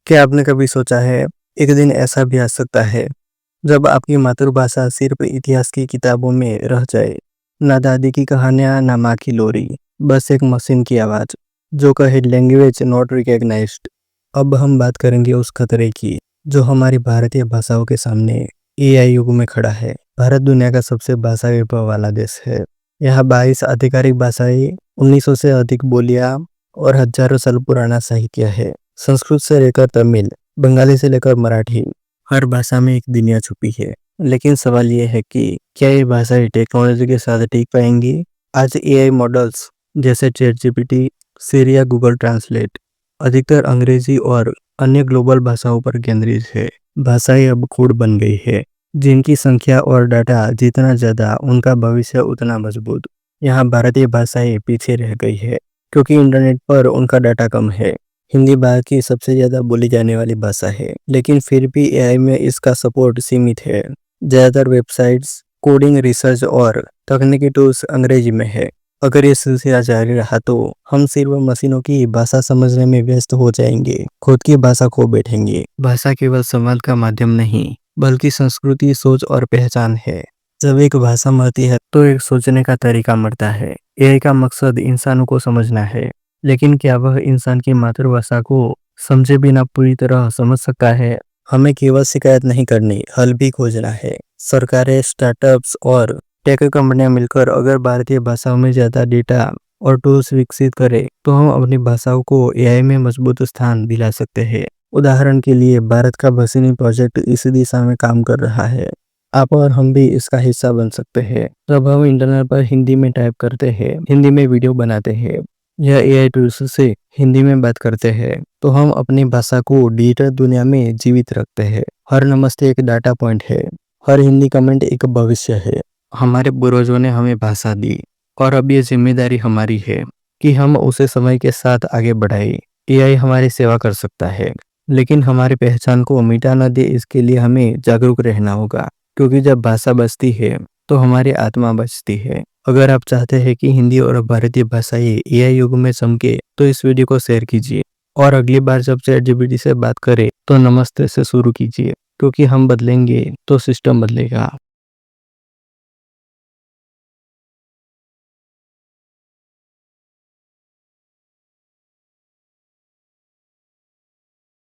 क्या आपने कभी सोचा है, एक दिन ऐसा भी आ सकता है जब आपकी मातृभाषा सिर्फ इतिहास की किताबों में रह जाए? ना दादी की कहानियाँ, ना माँ की लोरी, बस एक मशीन की आवाज़ जो कहे लैंग्वेज नॉट रिकॉग्नाइज्ड। अब हम बात करेंगे उस खतरे की जो हमारी भारतीय भाषाओं के सामने एआई युग में खड़ा है। भारत दुनिया का सबसे भाषा विभव वाला देश है। यहाँ 22 आधिकारिक भाषाएं, 1900 से अधिक बोलियां और हजारों साल पुराना साहित्य है। संस्कृत से लेकर तमिल, बंगाली से लेकर मराठी, हर भाषा में एक दुनिया छुपी है। लेकिन सवाल यह है कि क्या ये भाषाएं टेक्नोलॉजी के साथ टिक पाएंगी? आज एआई मॉडल्स जैसे चैट जीपीटी, सिरी या गूगल ट्रांसलेट अधिकतर अंग्रेजी और अन्य ग्लोबल भाषाओं पर केंद्रित है। भाषाएं अब कोड बन गई है जिनकी संख्या और डाटा जितना ज्यादा उनका भविष्य उतना मजबूत। यहाँ भारतीय भाषाएं पीछे रह गई है क्योंकि इंटरनेट पर उनका डाटा कम है। हिंदी भारत की सबसे ज्यादा बोली जाने वाली भाषा है, लेकिन फिर भी एआई में इसका सपोर्ट सीमित है। ज्यादातर वेबसाइट्स, कोडिंग रिसर्च और तकनीकी टूल्स अंग्रेजी में है। अगर ये सिलसिला जारी रहा तो हम सिर्फ मशीनों की भाषा समझने में व्यस्त हो जाएंगे, खुद की भाषा खो बैठेंगे। भाषा केवल संवाद का माध्यम नहीं, बल्कि संस्कृति, सोच और पहचान है। जब एक भाषा मरती है तो एक सोचने का तरीका मरता है। एआई का मकसद इंसानों को समझना है, लेकिन क्या वह इंसान की मातृभाषा को समझे बिना पूरी तरह समझ सकता है? हमें केवल शिकायत नहीं करनी, हल भी खोजना है। सरकारें, स्टार्टअप्स और टेक कंपनियां मिलकर अगर भारतीय भाषाओं में ज्यादा डेटा और टूल्स विकसित करें तो हम अपनी भाषाओं को एआई में मजबूत स्थान दिला सकते हैं। उदाहरण के लिए भारत का भसीनी प्रोजेक्ट इस दिशा में काम कर रहा है। आप और हम भी इसका हिस्सा बन सकते हैं। जब हम इंटरनेट पर हिंदी में टाइप करते हैं, हिंदी में वीडियो बनाते हैं या एआई टूल्स से हिंदी में बात करते हैं, तो हम अपनी भाषा को डिजिटल दुनिया में जीवित रखते हैं। हर नमस्ते एक डाटा पॉइंट है, हर हिंदी कमेंट एक भविष्य है। हमारे पूर्वजों ने हमें भाषा दी और अब ये जिम्मेदारी हमारी है कि हम उसे समय के साथ आगे बढ़ाएं। एआई हमारी सेवा कर सकता है, लेकिन हमारी पहचान को मिटा न दे, इसके लिए हमें जागरूक रहना होगा। क्योंकि जब भाषा बचती है तो हमारी आत्मा बचती है। अगर आप चाहते हैं कि हिंदी और भारतीय भाषाएं एआई युग में चमके तो इस वीडियो को शेयर कीजिए और अगली बार जब चैट जीपीटी से बात करें तो नमस्ते से शुरू कीजिए, क्योंकि हम बदलेंगे तो सिस्टम बदलेगा।